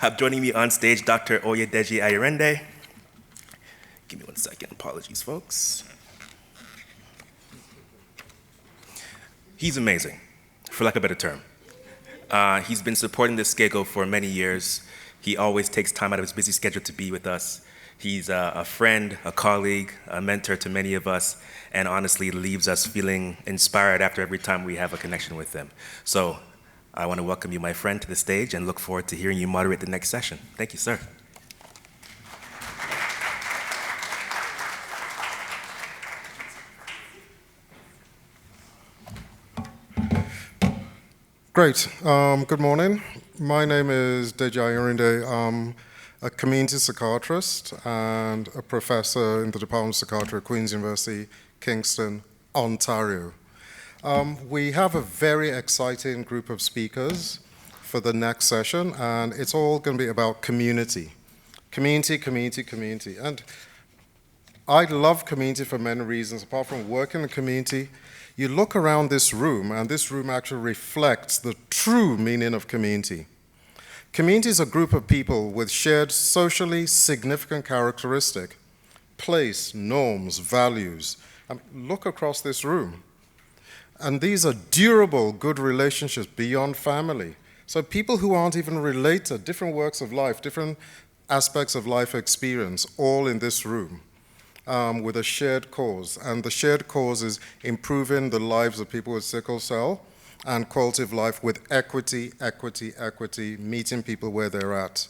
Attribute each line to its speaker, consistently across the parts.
Speaker 1: Have joining me on stage Dr. Oyedeji Ayerende. Give me 1 second, apologies, folks. He's amazing, for lack of a better term. He's been supporting the SCD for many years. He always takes time out of his busy schedule to be with us. He's a friend, a colleague, a mentor to many of us, and honestly leaves us feeling inspired after every time we have a connection with him. So I want to welcome you, my friend, to the stage and look forward to hearing you moderate the next session. Thank you, sir.
Speaker 2: Great. Good morning. My name is Deji Ayerinde. I'm a community psychiatrist and a professor in the Department of Psychiatry at Queen's University, Kingston, Ontario. We have a very exciting group of speakers for the next session, and it's all going to be about community. Community. And I love community for many reasons. Apart from working in the community, you look around this room, and this room actually reflects the true meaning of community. Community is a group of people with shared socially significant characteristics, place, norms, values. Look across this room. And these are durable, good relationships beyond family. So people who aren't even related, different works of life, different aspects of life experience, all in this room with a shared cause. And the shared cause is improving the lives of people with sickle cell and quality of life with equity, meeting people where they're at.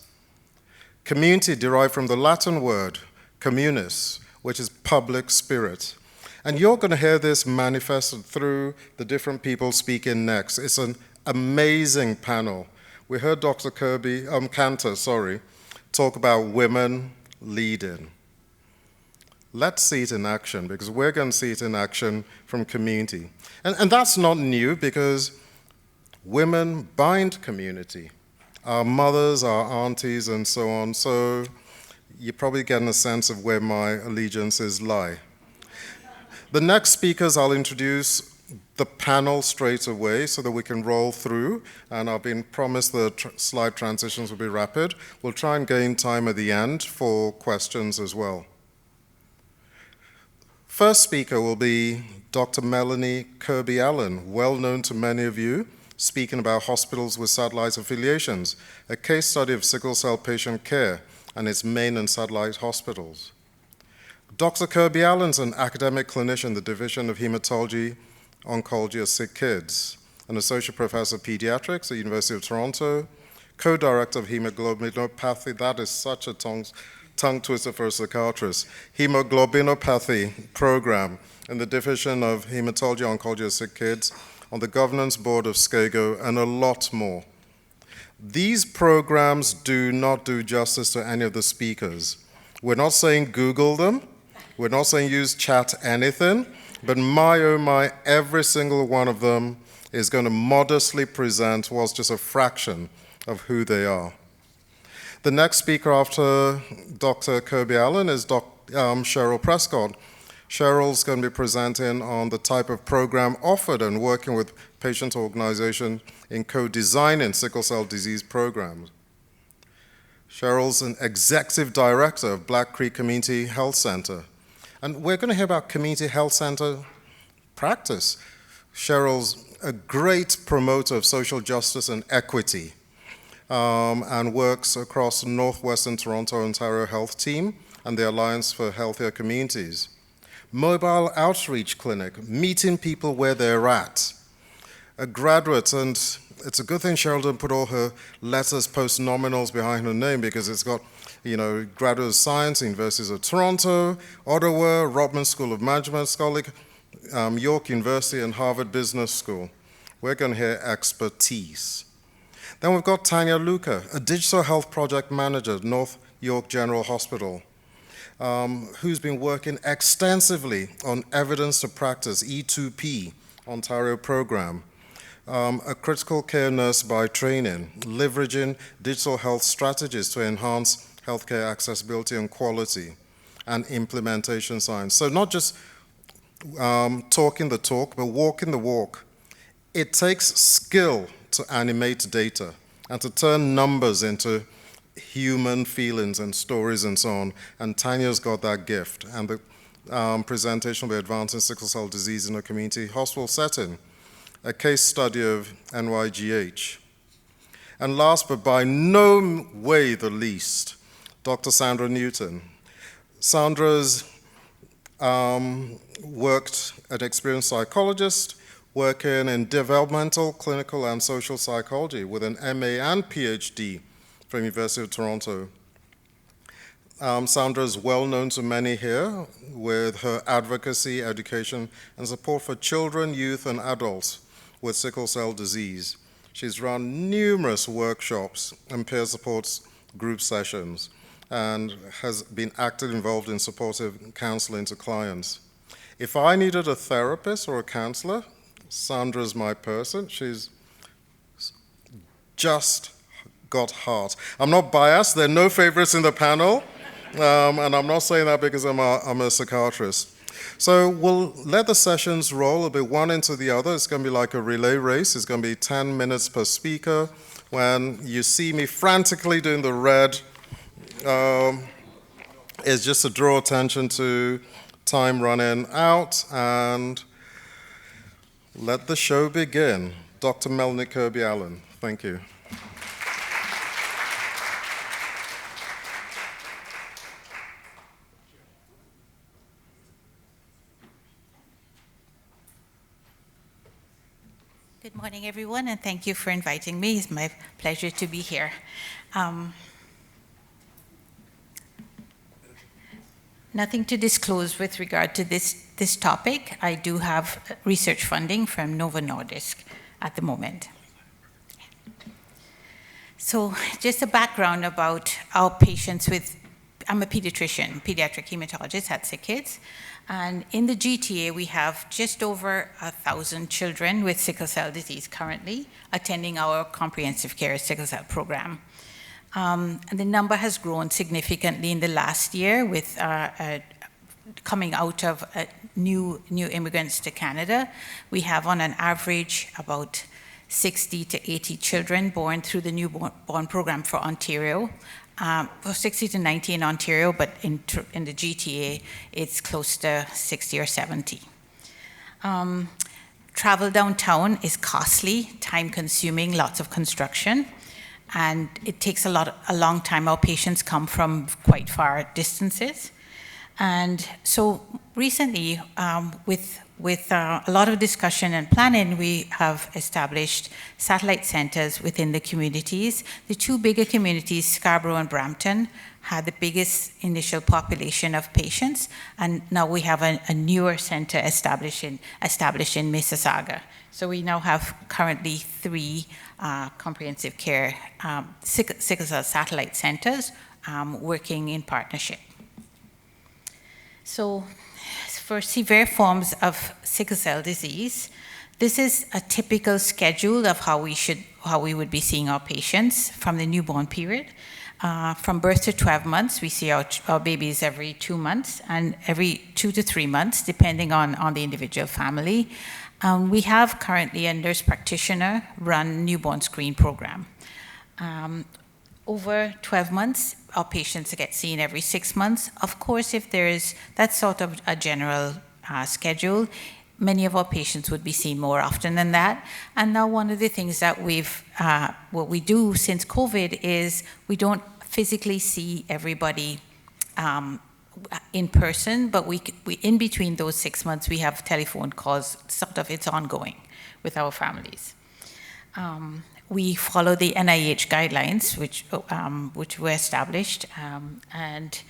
Speaker 2: Community derived from the Latin word communis, which is public spirit. And you're going to hear this manifested through the different people speaking next. It's an amazing panel. We heard Dr. Cantor, talk about women leading. Let's see it in action, because we're going to see it in action from community. And that's not new, because women bind community. Our mothers, our aunties, and so on. So you're probably getting a sense of where my allegiances lie. The next speakers, I'll introduce the panel straight away so that we can roll through, and I've been promised the slide transitions will be rapid. We'll try and gain time at the end for questions as well. First speaker will be Dr. Melanie Kirby-Allen, well known to many of you, speaking about hospitals with satellite affiliations, a case study of sickle cell patient care and its main and satellite hospitals. Dr. Kirby-Allen is an academic clinician in the Division of Hematology, Oncology of Sick Kids, an associate professor of pediatrics at the University of Toronto, co-director of hemoglobinopathy. That is such a tongue twister for a psychiatrist. Hemoglobinopathy program in the Division of Hematology, Oncology of Sick Kids, on the governance board of SCD, and a lot more. These programs do not do justice to any of the speakers. We're not saying Google them. We're not saying use chat anything, but my oh my, every single one of them is going to modestly present what's just a fraction of who they are. The next speaker after Dr. Kirby-Allen is Cheryl Prescott. Cheryl's going to be presenting on the type of program offered and working with patient organizations in co-designing sickle cell disease programs. Cheryl's an executive director of Black Creek Community Health Center. And we're going to hear about community health center practice. Cheryl's a great promoter of social justice and equity and works across Northwestern Toronto, Ontario Health Team and the Alliance for Healthier Communities. Mobile outreach clinic, meeting people where they're at. A graduate, and it's a good thing Cheryl didn't put all her letters post-nominals behind her name, because it's got, Graduate of Science, Universities of Toronto, Ottawa, Rodman School of Management, York University, and Harvard Business School. We're going to hear expertise. Then we've got Tanya Luca, a digital health project manager at North York General Hospital, who's been working extensively on evidence to practice, E2P, Ontario program. A critical care nurse by training, leveraging digital health strategies to enhance healthcare accessibility and quality, and implementation science. So not just talking the talk, but walking the walk. It takes skill to animate data and to turn numbers into human feelings and stories and so on. And Tanya's got that gift. And the presentation will be Advancing Sickle Cell Disease in a Community Hospital Setting, a case study of NYGH. And last but by no way the least, Dr. Sandra Newton. Sandra's worked as an experienced psychologist, working in developmental, clinical, and social psychology with an MA and PhD from University of Toronto. Sandra is well known to many here with her advocacy, education, and support for children, youth, and adults with sickle cell disease. She's run numerous workshops and peer support group sessions and has been actively involved in supportive counseling to clients. If I needed a therapist or a counselor, Sandra's my person. She's just got heart. I'm not biased. There are no favorites in the panel. And I'm not saying that because I'm a psychiatrist. So we'll let the sessions roll. It'll be one into the other. It's going to be like a relay race. It's going to be 10 minutes per speaker. When you see me frantically doing the red, it's just to draw attention to time running out and let the show begin. Dr. Melanie Kirby-Allen, thank you.
Speaker 3: Good morning, everyone, and thank you for inviting me. It's my pleasure to be here. Nothing to disclose with regard to this topic. I do have research funding from Novo Nordisk at the moment. So just a background about our patients with, I'm a pediatrician, pediatric hematologist at Sick Kids. And in the GTA, we have just over 1,000 children with sickle cell disease currently attending our comprehensive care sickle cell program. And the number has grown significantly in the last year with coming out of new immigrants to Canada. We have on an average about 60 to 80 children born through the newborn program for Ontario. For 60 to 90 in Ontario, but in the GTA, it's close to 60 or 70. Travel downtown is costly, time-consuming, lots of construction, and it takes a long time. Our patients come from quite far distances. And so recently, with a lot of discussion and planning, we have established satellite centers within the communities. The two bigger communities, Scarborough and Brampton, had the biggest initial population of patients, and now we have a newer center established in Mississauga. So we now have currently 3 comprehensive care sickle cell satellite centers working in partnership. So for severe forms of sickle cell disease, this is a typical schedule of how we would be seeing our patients from the newborn period. From birth to 12 months, we see our babies every 2 months and every 2 to 3 months, depending on the individual family. We have currently a nurse practitioner run newborn screen program. Over 12 months, our patients get seen every 6 months. Of course, if that's sort of a general schedule, many of our patients would be seen more often than that. And now one of the things that what we do since COVID is we don't physically see everybody in person, but we in between those 6 months, we have telephone calls, sort of it's ongoing with our families. We follow the NIH guidelines, which were established, and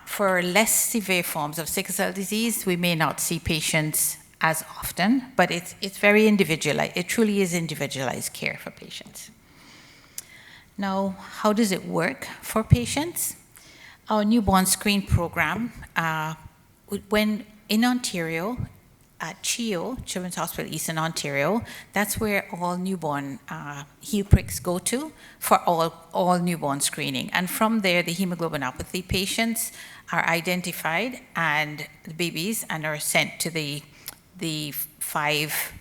Speaker 3: for less severe forms of sickle cell disease, we may not see patients as often, but it's very individualized. It truly is individualized care for patients. Now, how does it work for patients? Our newborn screen program, when in Ontario, at CHIO, Children's Hospital East in Ontario, that's where all newborn heel pricks go to for all newborn screening. And from there, the hemoglobinopathy patients are identified and the babies and are sent to the 5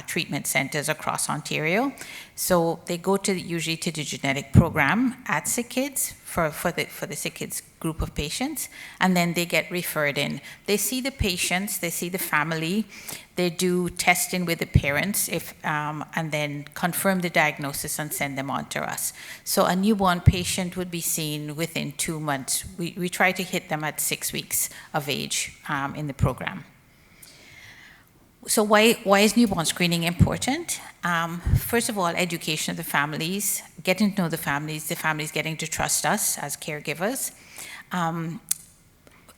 Speaker 3: treatment centers across Ontario. So they go usually to the genetic program at SCD for the SCD group of patients, and then they get referred in. They see the patients, they see the family, they do testing with the parents, and then confirm the diagnosis and send them on to us. So a newborn patient would be seen within 2 months. We try to hit them at 6 weeks of age in the program. So why is newborn screening important? First of all, education of the families, getting to know the families getting to trust us as caregivers.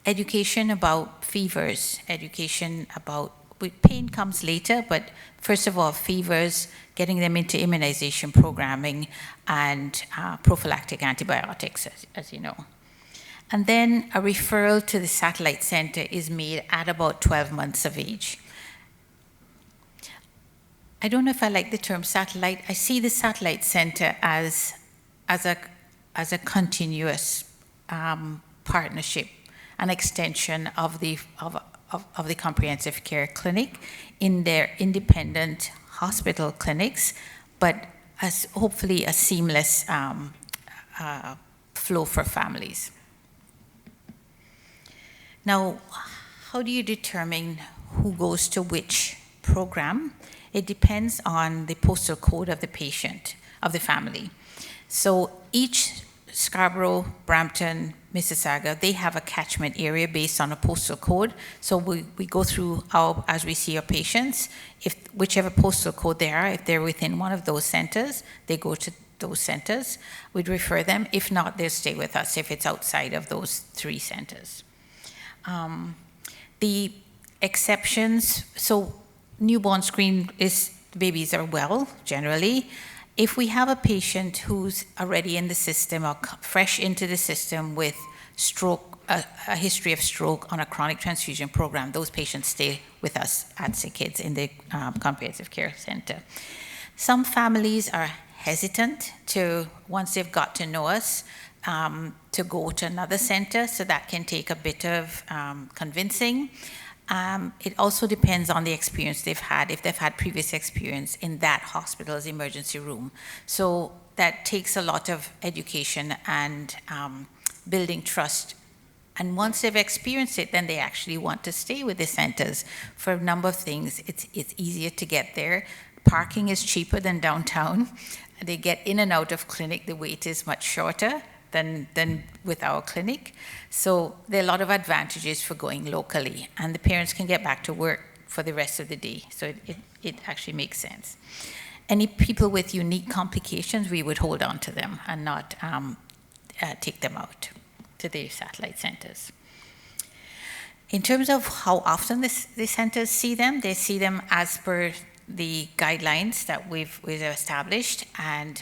Speaker 3: Education about fevers, education about, pain comes later, but first of all, fevers, getting them into immunization programming and prophylactic antibiotics, as you know. And then a referral to the satellite center is made at about 12 months of age. I don't know if I like the term satellite. I see the satellite center as a continuous partnership, an extension of the comprehensive care clinic in their independent hospital clinics, but as hopefully a seamless flow for families. Now, how do you determine who goes to which program? It depends on the postal code of the patient, of the family. So each Scarborough, Brampton, Mississauga, they have a catchment area based on a postal code. So we go through as we see our patients, whichever postal code they are, if they're within one of those centers, they go to those centers. We'd refer them. If not, they'll stay with us if it's outside of those 3 centers. The exceptions, so newborn screen babies are well, generally. If we have a patient who's already in the system or fresh into the system with stroke, a history of stroke on a chronic transfusion program, those patients stay with us at SCD in the comprehensive care center. Some families are hesitant to, once they've got to know us, to go to another center, so that can take a bit of convincing. It also depends on the experience they've had, if they've had previous experience in that hospital's emergency room. So that takes a lot of education and building trust. And once they've experienced it, then they actually want to stay with the centers for a number of things. It's easier to get there. Parking is cheaper than downtown. They get in and out of clinic. The wait is much shorter than with our clinic. So there are a lot of advantages for going locally, and the parents can get back to work for the rest of the day. So it actually makes sense. Any people with unique complications, we would hold on to them and not take them out to the satellite centers. In terms of how often the centers see them, they see them as per the guidelines that we've established, and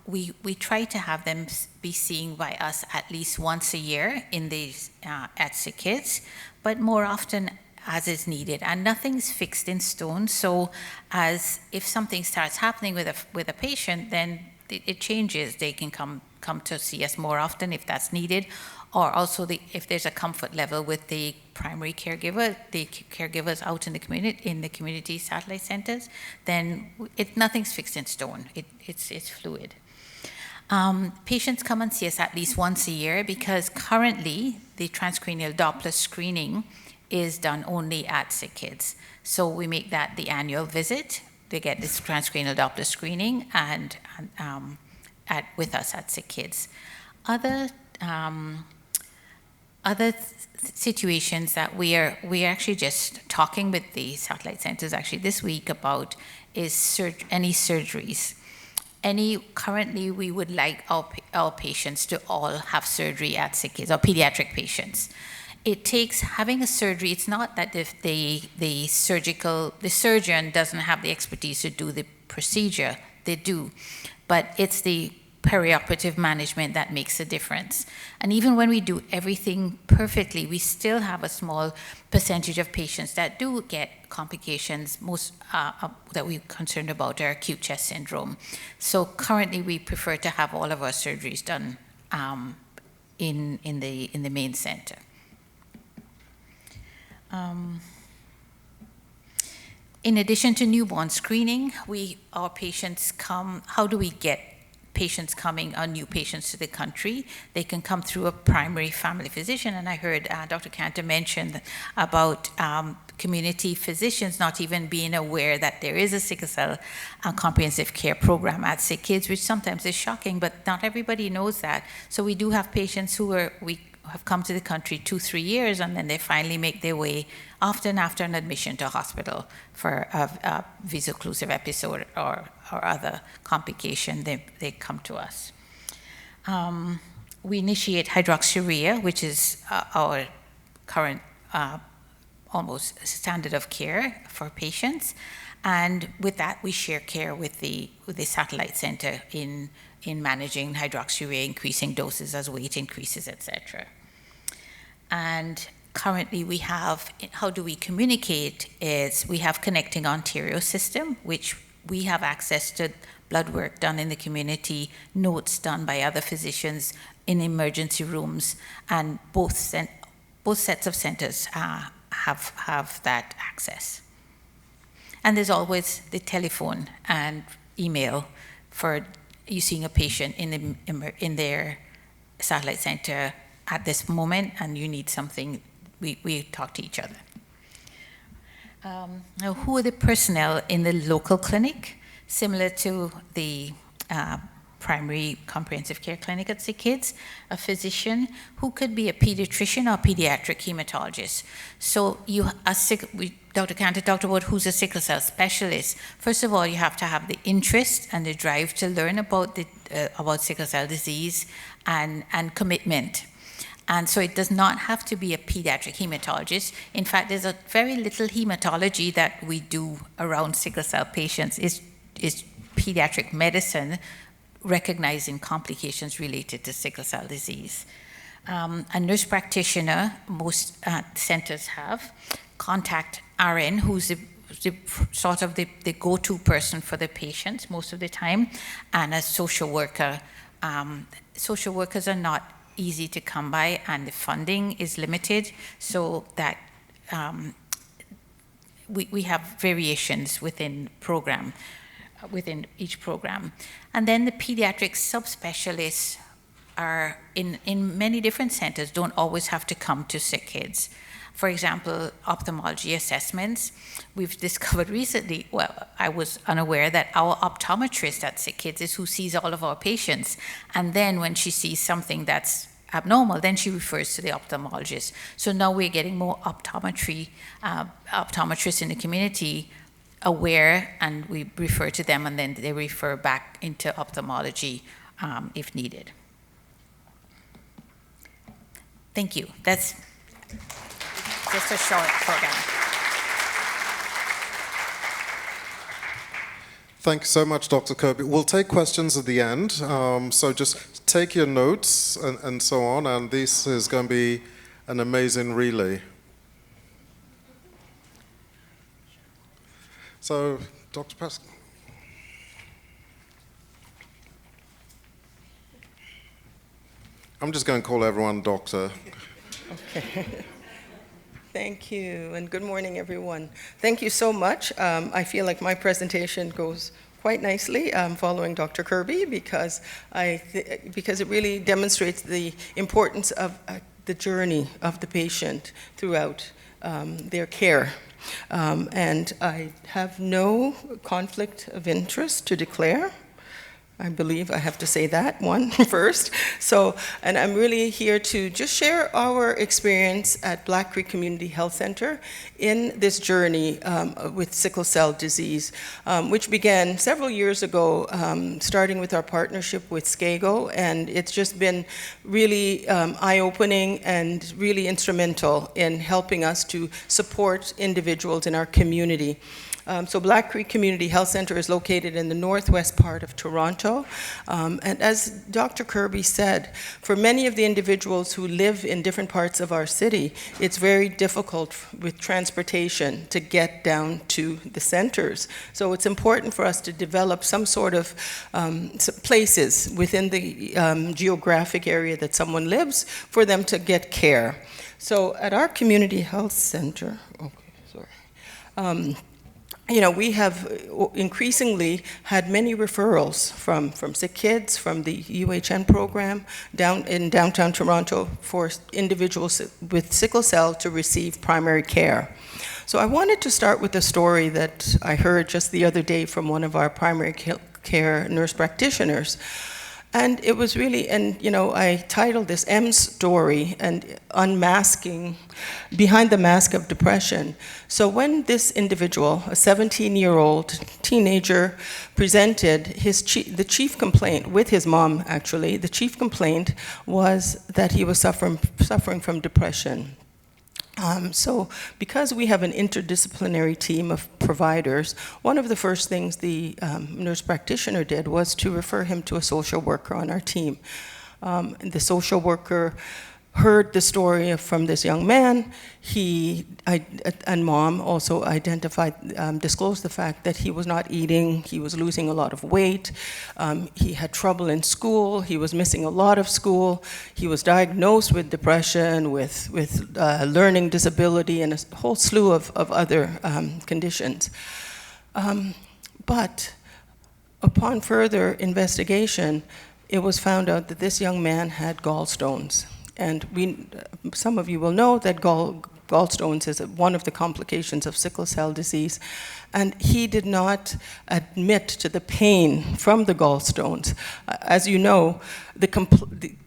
Speaker 3: we try to have them be seen by us at least once a year in these at SCD, but more often as is needed, and nothing's fixed in stone. So as if something starts happening with a patient, then it changes. They can come to see us more often if that's needed, or also if there's a comfort level with the primary caregiver, the caregivers out in the community satellite centers, then nothing's fixed in stone. It's fluid. Patients come and see us at least once a year, because currently the transcranial Doppler screening is done only at SCD. So we make that the annual visit. They get this transcranial Doppler screening and with us at SCD. Other situations that we are actually just talking with the satellite centers actually this week about is any surgeries. Currently we would like our patients to all have surgery at SCD, or pediatric patients. It takes having a surgery. It's not that if the surgeon doesn't have the expertise to do the procedure, they do, but it's the perioperative management that makes a difference. And even when we do everything perfectly, we still have a small percentage of patients that do get complications. Most that we're concerned about are acute chest syndrome. So currently we prefer to have all of our surgeries done in the main center. In addition to newborn screening, our patients come, how do we get patients coming, or new patients to the country? They can come through a primary family physician, and I heard Dr. Cantor mention about community physicians not even being aware that there is a sickle cell comprehensive care program at Sick Kids, which sometimes is shocking, but not everybody knows that. So we do have patients who have come to the country 2-3 years, and then they finally make their way, often after an admission to hospital for a vaso-occlusive episode or other complication, they come to us. We initiate hydroxyurea, which is our current almost standard of care for patients. And with that, we share care with the satellite center in managing hydroxyurea, increasing doses as weight increases, etc. And currently we have, how do we communicate, is we have Connecting Ontario system, which we have access to blood work done in the community, notes done by other physicians in emergency rooms, and both sets of centers have that access. And there's always the telephone and email for you seeing a patient in their satellite center at this moment, and you need something, we talk to each other. Now, who are the personnel in the local clinic? Similar to the primary comprehensive care clinic at Sick Kids, a physician who could be a pediatrician or pediatric hematologist. So Dr. Cantor talked about who's a sickle cell specialist. First of all, you have to have the interest and the drive to learn about sickle cell disease and commitment. And so it does not have to be a pediatric hematologist. In fact, there's a very little hematology that we do around sickle cell patients. Is pediatric medicine recognizing complications related to sickle cell disease. A nurse practitioner, most centers have, contact RN, who's the go-to person for the patients most of the time, and a social worker. Social workers are not easy to come by, and the funding is limited, so that we have variations within each program. And then the pediatric subspecialists are in many different centers, don't always have to come to Sick Kids. For example, ophthalmology assessments. We've discovered recently, well, I was unaware that our optometrist at Sick Kids is who sees all of our patients. And then when she sees something that's abnormal, then she refers to the ophthalmologist. So now we're getting more optometrists in the community aware, and we refer to them, and then they refer back into ophthalmology if needed. Thank you. That's just a short program.
Speaker 2: Thank you so much, Dr. Kirby. We'll take questions at the end, so just take your notes and so on, and this is going to be an amazing relay. So, Dr. Pascal. I'm just going to call everyone doctor.
Speaker 4: Okay. Thank you, and good morning, everyone. Thank you so much. I feel like my presentation goes quite nicely following Dr. Kirby, because it really demonstrates the importance of the journey of the patient throughout their care. And I have no conflict of interest to declare. I believe I have to say that one first. So, and I'm really here to just share our experience at Black Creek Community Health Center in this journey with sickle cell disease, which began several years ago, starting with our partnership with SCAGO, and it's just been really eye-opening and really instrumental in helping us to support individuals in our community. So Black Creek Community Health Center is located in the northwest part of Toronto. And as Dr. Kirby said, for many of the individuals who live in different parts of our city, it's very difficult with transportation to get down to the centers. So it's important for us to develop some sort of places within the geographic area that someone lives for them to get care. So at our community health center, we have increasingly had many referrals from sick kids, from the UHN program in downtown Toronto for individuals with sickle cell to receive primary care. So I wanted to start with a story that I heard just the other day from one of our primary care nurse practitioners. And it was really, I titled this M's Story and Unmasking Behind the Mask of Depression. So when this individual, a 17-year-old teenager, presented the chief complaint, with his mom actually, the chief complaint was that he was suffering from depression. So because we have an interdisciplinary team of providers, one of the first things the nurse practitioner did was to refer him to a social worker on our team. The social worker heard the story from this young man. And mom also disclosed the fact that he was not eating, he was losing a lot of weight, he had trouble in school, he was missing a lot of school, he was diagnosed with depression, with learning disability, and a whole slew of other conditions. But upon further investigation, it was found out that this young man had gallstones. And some of you will know that gallstones is one of the complications of sickle cell disease. And he did not admit to the pain from the gallstones. As you know, the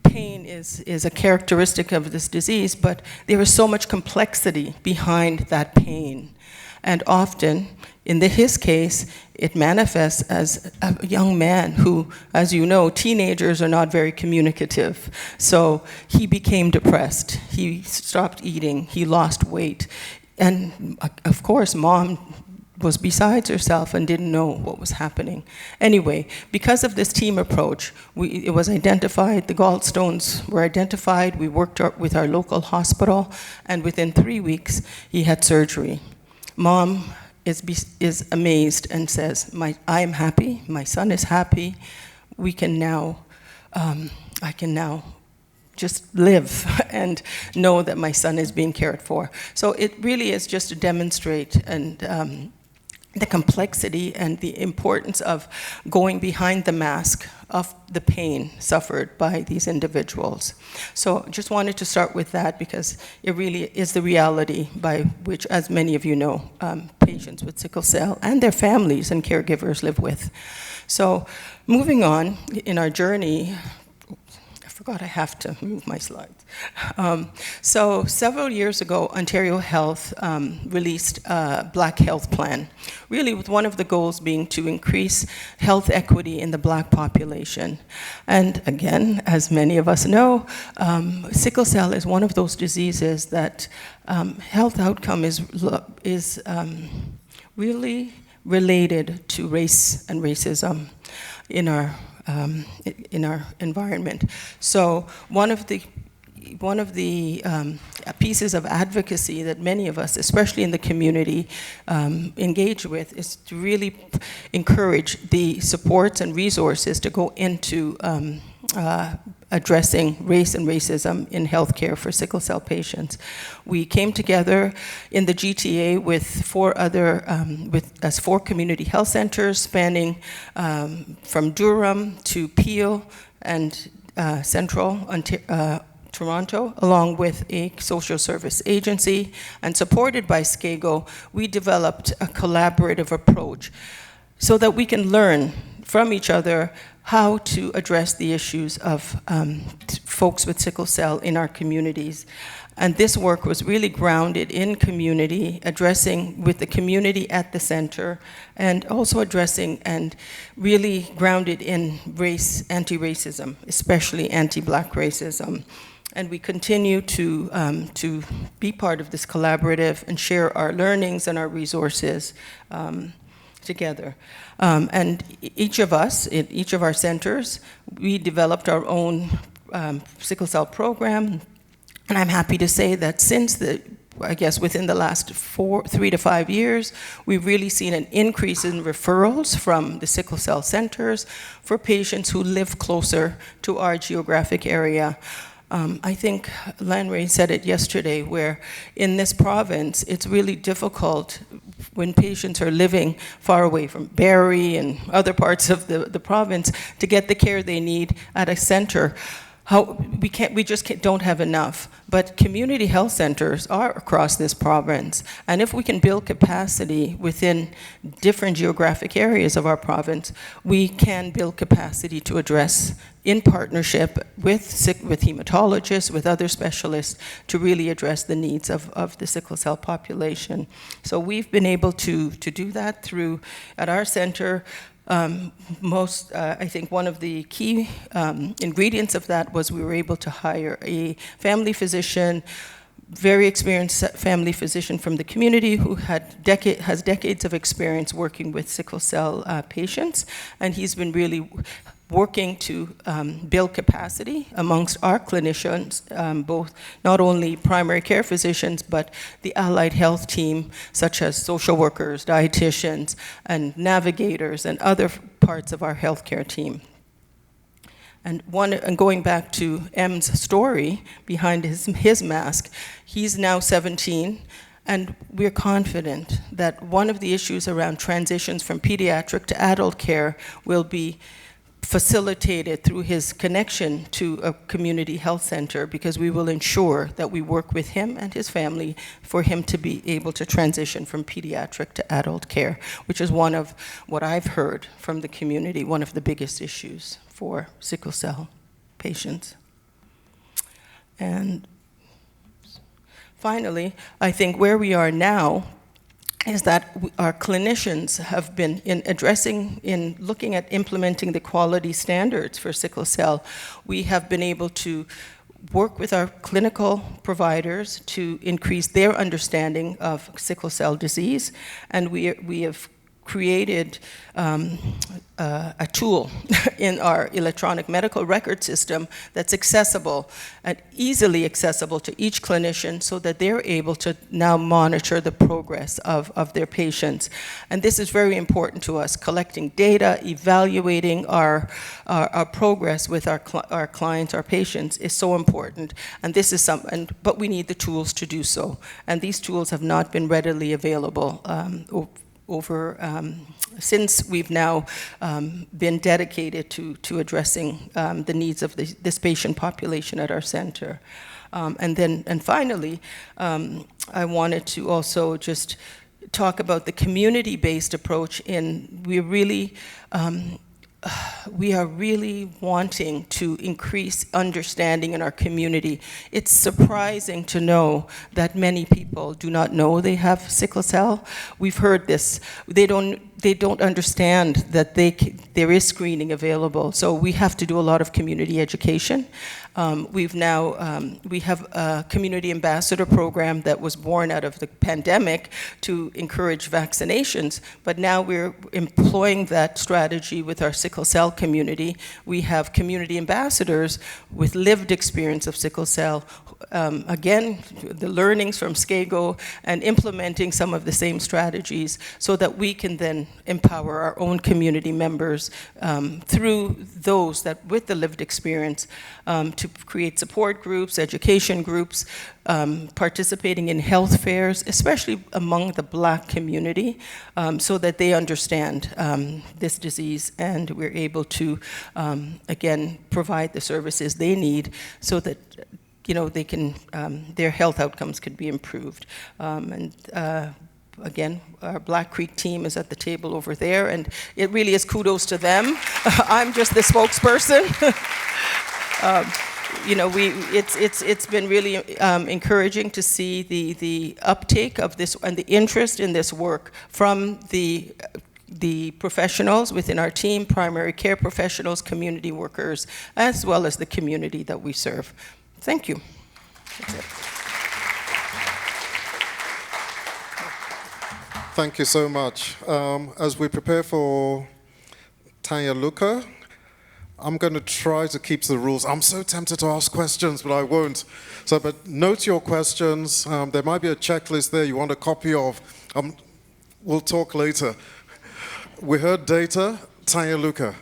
Speaker 4: pain is a characteristic of this disease, but there is so much complexity behind that pain. And often, in his case, it manifests as a young man who, as you know, teenagers are not very communicative. So he became depressed. He stopped eating. He lost weight. And of course, mom was besides herself and didn't know what was happening. Anyway, because of this team approach, it was identified, the gallstones were identified, we worked with our local hospital, and within 3 weeks, he had surgery. Mom is amazed and says, I am happy, my son is happy, I can now just live and know that my son is being cared for. So it really is just to demonstrate the complexity and the importance of going behind the mask of the pain suffered by these individuals. So just wanted to start with that because it really is the reality by which, as many of you know, patients with sickle cell and their families and caregivers live with. So moving on in our journey, I forgot I have to move my slides. So several years ago, Ontario Health released a Black Health Plan, really with one of the goals being to increase health equity in the Black population. And again, as many of us know, sickle cell is one of those diseases that health outcome is really related to race and racism in our environment. So one of the pieces of advocacy that many of us, especially in the community, engage with is to really encourage the supports and resources to go into addressing race and racism in healthcare for sickle cell patients. We came together in the GTA with four community health centers spanning from Durham to Peel and Central Toronto, along with a social service agency, and supported by SCAGO, we developed a collaborative approach so that we can learn from each other how to address the issues of folks with sickle cell in our communities. And this work was really grounded in community, addressing with the community at the center, and also addressing and really grounded in race, anti-racism, especially anti-Black racism. And we continue to be part of this collaborative and share our learnings and our resources together. And each of us, in each of our centers, we developed our own sickle cell program. And I'm happy to say that since within the last 3 to 5 years, we've really seen an increase in referrals from the sickle cell centers for patients who live closer to our geographic area. I think Lanray said it yesterday, where in this province, it's really difficult when patients are living far away from Barrie and other parts of the province to get the care they need at a center. We just don't have enough. But community health centers are across this province. And if we can build capacity within different geographic areas of our province, we can build capacity to address, in partnership with hematologists, with other specialists, to really address the needs of the sickle cell population. So we've been able to do that through, at our center, I think one of the key ingredients of that was we were able to hire a family physician, very experienced family physician from the community who has decades of experience working with sickle cell patients, and he's been really working to build capacity amongst our clinicians, both not only primary care physicians, but the allied health team, such as social workers, dietitians, and navigators, and other parts of our healthcare team. And going back to M's story behind his mask, he's now 17, and we're confident that one of the issues around transitions from pediatric to adult care will be facilitated through his connection to a community health center, because we will ensure that we work with him and his family for him to be able to transition from pediatric to adult care, which is one of what I've heard from the community, one of the biggest issues for sickle cell patients. And finally, I think where we are now is that our clinicians have been in looking at implementing the quality standards for sickle cell. We have been able to work with our clinical providers to increase their understanding of sickle cell disease, and we have created a tool in our electronic medical record system that's accessible and easily accessible to each clinician, so that they're able to now monitor the progress of their patients. And this is very important to us, collecting data, evaluating our progress with our clients, our patients, is so important. And this is but we need the tools to do so. And these tools have not been readily available since we've now been dedicated to addressing the needs of this patient population at our center. And finally, I wanted to also just talk about the community-based approach. We are really wanting to increase understanding in our community. It's surprising to know that many people do not know they have sickle cell. We've heard this. They don't understand that there is screening available. So we have to do a lot of community education. We have a community ambassador program that was born out of the pandemic to encourage vaccinations, but now we're employing that strategy with our sickle cell community. We have community ambassadors with lived experience of sickle cell, again, the learnings from SCAGO, and implementing some of the same strategies so that we can then empower our own community members through those that with the lived experience to create support groups, education groups, participating in health fairs, especially among the Black community, so that they understand this disease, and we're able to, again, provide the services they need so that they can, their health outcomes could be improved. Again, our Black Creek team is at the table over there, and it really is kudos to them. I'm just the spokesperson. It's been really encouraging to see the uptake of this and the interest in this work from the professionals within our team, primary care professionals, community workers, as well as the community that we serve. Thank you. That's it.
Speaker 2: Thank you so much. As we prepare for Tanya Luca, I'm going to try to keep to the rules. I'm so tempted to ask questions, but I won't. But note your questions. There might be a checklist there you want a copy of. We'll talk later. We heard data. Tanya Luca.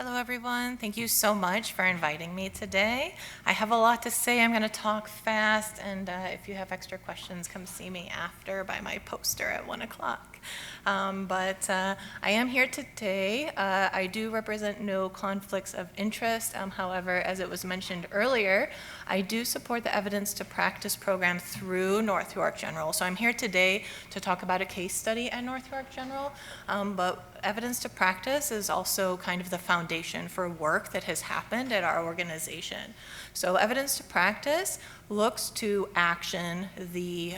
Speaker 5: Hello, everyone. Thank you so much for inviting me today. I have a lot to say. I'm going to talk fast, and if you have extra questions, come see me after by my poster at 1 o'clock. I am here today. I do represent no conflicts of interest. However, as it was mentioned earlier, I do support the Evidence to Practice program through North York General. So I'm here today to talk about a case study at North York General, but Evidence to Practice is also kind of the foundation for work that has happened at our organization. So Evidence to Practice looks to action the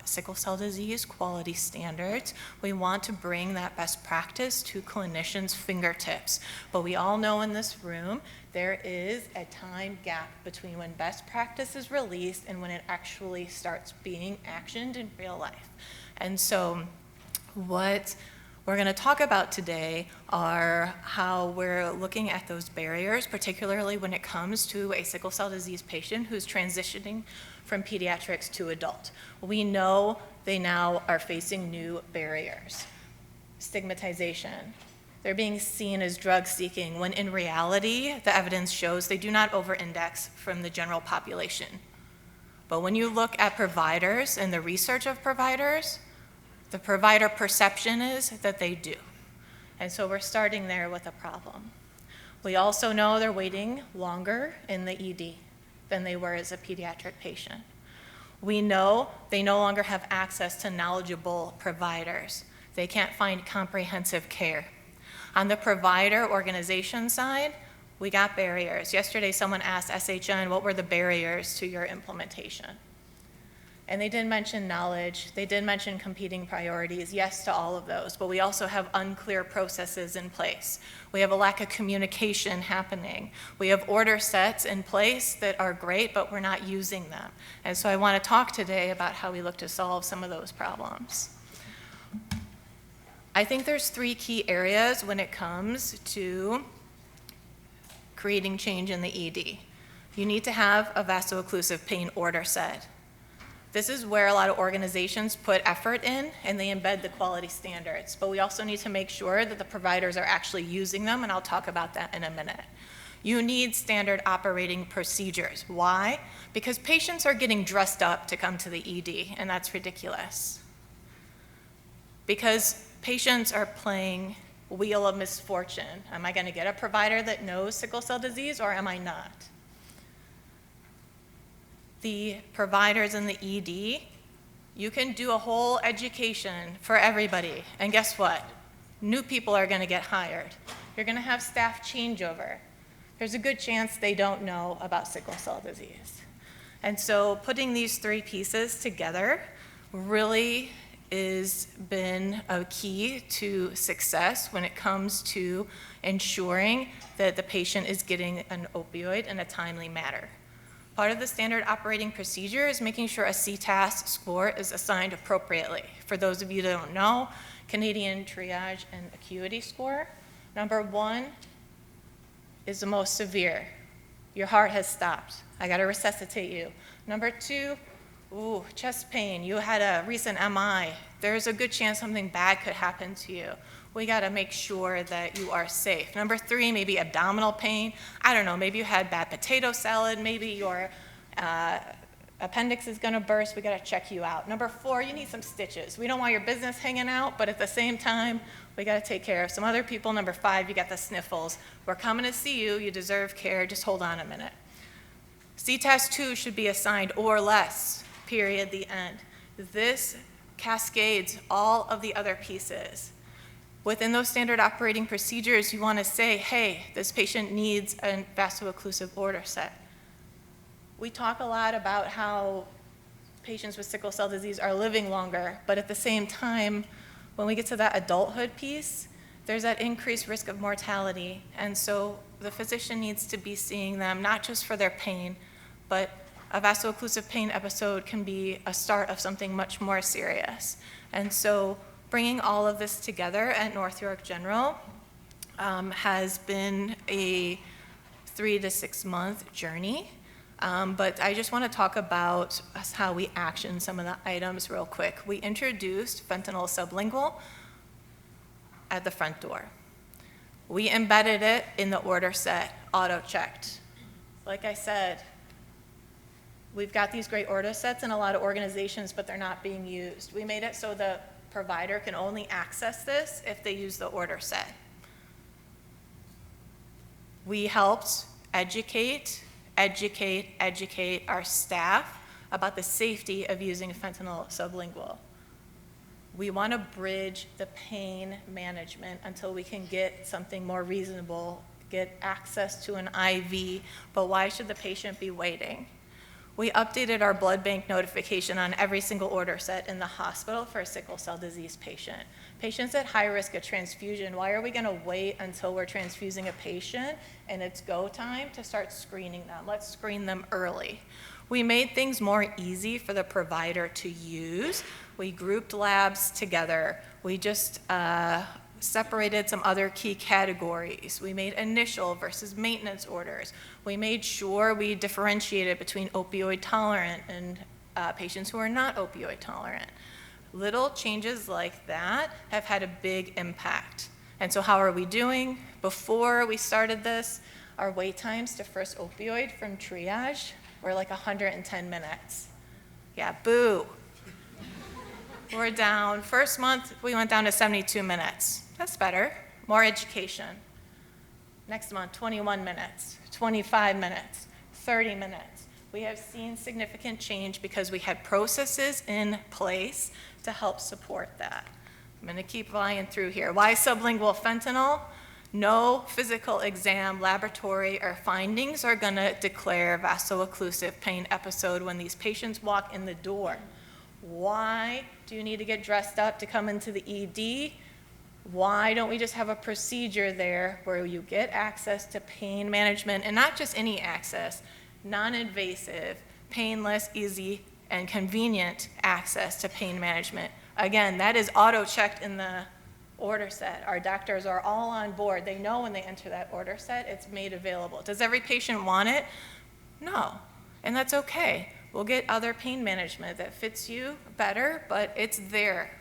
Speaker 5: sickle cell disease quality standards. We want to bring that best practice to clinicians' fingertips. But we all know in this room there is a time gap between when best practice is released and when it actually starts being actioned in real life. And so what we're going to talk about today are how we're looking at those barriers, particularly when it comes to a sickle cell disease patient who's transitioning from pediatrics to adult. We know they now are facing new barriers. Stigmatization. They're being seen as drug seeking when in reality, the evidence shows they do not over-index from the general population. But when you look at providers and the research of providers, the provider perception is that they do. And so we're starting there with a problem. We also know they're waiting longer in the ED than they were as a pediatric patient. We know they no longer have access to knowledgeable providers. They can't find comprehensive care. On the provider organization side, we got barriers. Yesterday, someone asked SHN, what were the barriers to your implementation? And they did mention knowledge, they did mention competing priorities, yes to all of those, but we also have unclear processes in place. We have a lack of communication happening. We have order sets in place that are great, but we're not using them. And so I want to talk today about how we look to solve some of those problems. I think there's 3 key areas when it comes to creating change in the ED. You need to have a vaso-occlusive pain order set. This is where a lot of organizations put effort in and they embed the quality standards, but we also need to make sure that the providers are actually using them, and I'll talk about that in a minute. You need standard operating procedures. Why? Because patients are getting dressed up to come to the ED, and that's ridiculous. Because patients are playing wheel of misfortune. Am I going to get a provider that knows sickle cell disease, or am I not? The providers in the ED, you can do a whole education for everybody, and guess what? New people are going to get hired. You're going to have staff changeover. There's a good chance they don't know about sickle cell disease. And so putting these 3 pieces together really has been a key to success when it comes to ensuring that the patient is getting an opioid in a timely manner. Part of the standard operating procedure is making sure a CTAS score is assigned appropriately. For those of you that don't know, Canadian Triage and Acuity Score, number 1 is the most severe. Your heart has stopped. I gotta resuscitate you. Number 2, ooh, chest pain. You had a recent MI. There's a good chance something bad could happen to you. We gotta make sure that you are safe. Number 3, maybe abdominal pain. I don't know, maybe you had bad potato salad, maybe your appendix is gonna burst, we gotta check you out. Number 4, you need some stitches. We don't want your business hanging out, but at the same time, we gotta take care of some other people. Number 5, you got the sniffles. We're coming to see you, you deserve care, just hold on a minute. CTAS 2 should be assigned or less, period, the end. This cascades all of the other pieces. Within those standard operating procedures, you want to say, hey, this patient needs a vaso-occlusive order set. We talk a lot about how patients with sickle cell disease are living longer, but at the same time, when we get to that adulthood piece, there's that increased risk of mortality. And so the physician needs to be seeing them not just for their pain, but a vaso-occlusive pain episode can be a start of something much more serious. And so bringing all of this together at North York General has been a 3 to 6 month journey. But I just want to talk about how we action some of the items real quick. We introduced fentanyl sublingual at the front door. We embedded it in the order set, auto-checked. Like I said, we've got these great order sets in a lot of organizations, but they're not being used. We made it so the provider can only access this if they use the order set. We helped educate our staff about the safety of using fentanyl sublingual. We want to bridge the pain management until we can get something more reasonable, get access to an IV, but why should the patient be waiting? We updated our blood bank notification on every single order set in the hospital for a sickle cell disease patient. Patients at high risk of transfusion, why are we going to wait until we're transfusing a patient and it's go time to start screening them? Let's screen them early. We made things more easy for the provider to use. We grouped labs together. We just separated some other key categories. We made initial versus maintenance orders. We made sure we differentiated between opioid tolerant and patients who are not opioid tolerant. Little changes like that have had a big impact. And so how are we doing? Before we started this, our wait times to first opioid from triage were like 110 minutes. Yeah, boo. We're down. First month, we went down to 72 minutes. That's better. More education. Next month, 21 minutes, 25 minutes, 30 minutes. We have seen significant change because we had processes in place to help support that. I'm going to keep flying through here. Why sublingual fentanyl? No physical exam, laboratory, or findings are going to declare vaso-occlusive pain episode when these patients walk in the door. Why do you need to get dressed up to come into the ED? Why don't we just have a procedure there where you get access to pain management, and not just any access, non-invasive, painless, easy, and convenient access to pain management? Again, that is auto-checked in the order set. Our doctors are all on board. They know when they enter that order set, it's made available. Does every patient want it? No, and that's okay. We'll get other pain management that fits you better, but it's there.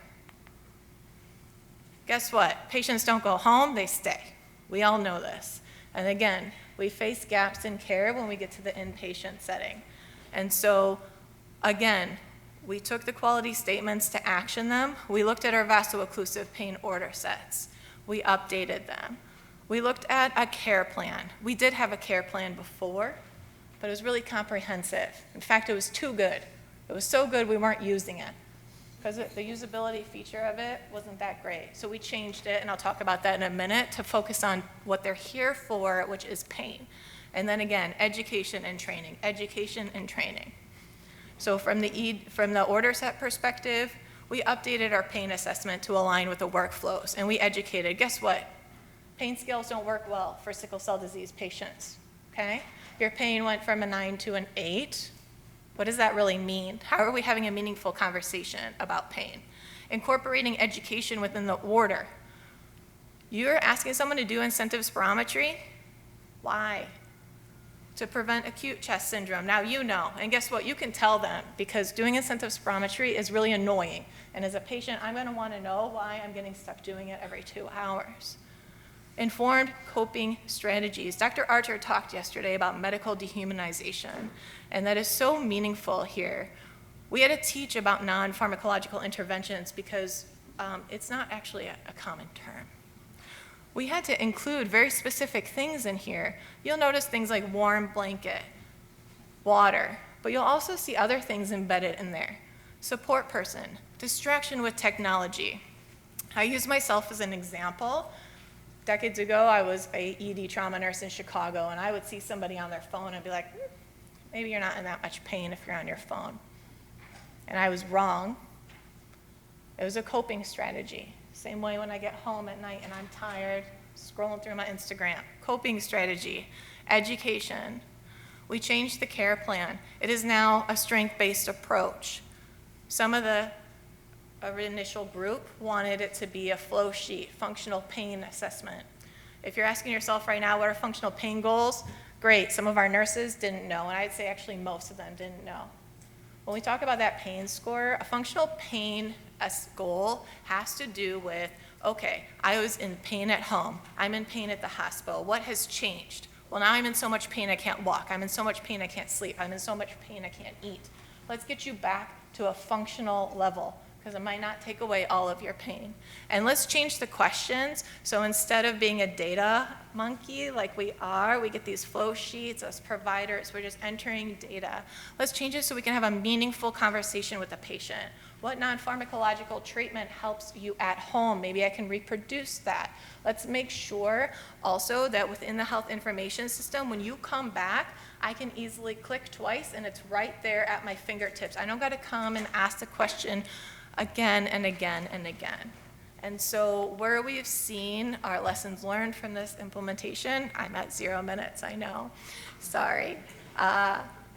Speaker 5: Guess what? Patients don't go home, they stay. We all know this. And again, we face gaps in care when we get to the inpatient setting. And so, again, we took the quality statements to action them. We looked at our vaso-occlusive pain order sets. We updated them. We looked at a care plan. We did have a care plan before, but it was really comprehensive. In fact, it was too good. It was so good we weren't using it because the usability feature of it wasn't that great. So we changed it, and I'll talk about that in a minute, to focus on what they're here for, which is pain. And then again, education and training, education and training. So from the order set perspective, we updated our pain assessment to align with the workflows, and we educated. Guess what? Pain scales don't work well for sickle cell disease patients, okay? Your pain went from a 9 to an 8. What does that really mean? How are we having a meaningful conversation about pain? Incorporating education within the order. You're asking someone to do incentive spirometry? Why? To prevent acute chest syndrome. Now you know, and guess what? You can tell them, because doing incentive spirometry is really annoying. And as a patient, I'm going to want to know why I'm getting stuck doing it every 2 hours. Informed coping strategies. Dr. Archer talked yesterday about medical dehumanization, and that is so meaningful here. We had to teach about non-pharmacological interventions because it's not actually a common term. We had to include very specific things in here. You'll notice things like warm blanket, water, but you'll also see other things embedded in there. Support person, distraction with technology. I use myself as an example. Decades ago, I was an ED trauma nurse in Chicago, and I would see somebody on their phone and be like, maybe you're not in that much pain if you're on your phone. And I was wrong. It was a coping strategy. Same way when I get home at night and I'm tired, scrolling through my Instagram. Coping strategy, education. We changed the care plan. It is now a strength-based approach. Some of the initial group wanted it to be a flow sheet, functional pain assessment. If you're asking yourself right now, what are functional pain goals? Great, some of our nurses didn't know, and I'd say actually most of them didn't know. When we talk about that pain score, a functional pain goal has to do with, okay, I was in pain at home, I'm in pain at the hospital, what has changed? Well, now I'm in so much pain I can't walk, I'm in so much pain I can't sleep, I'm in so much pain I can't eat. Let's get you back to a functional level, because it might not take away all of your pain. And let's change the questions, so instead of being a data monkey like we get these flow sheets as providers, we're just entering data. Let's change it so we can have a meaningful conversation with the patient. What non-pharmacological treatment helps you at home? Maybe I can reproduce that. Let's make sure also that within the health information system, when you come back, I can easily click twice and it's right there at my fingertips. I don't got to come and ask the question again and again and again. And so where we've seen our lessons learned from this implementation, I'm at 0 minutes, I know, sorry,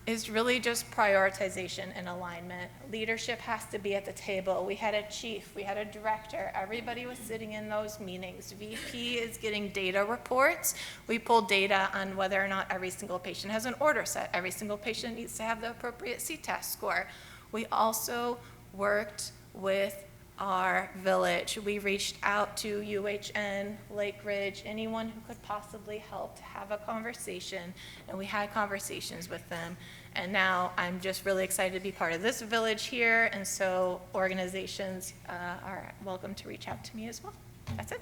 Speaker 5: is really just prioritization and alignment. Leadership has to be at the table. We had a chief, we had a director, everybody was sitting in those meetings. VP is getting data reports. We pull data on whether or not every single patient has an order set. Every single patient needs to have the appropriate CTAS score. We also worked with our village. We reached out to UHN, Lake Ridge, anyone who could possibly help to have a conversation, and we had conversations with them. And now I'm just really excited to be part of this village here, and so organizations are welcome to reach out to me as well. That's it.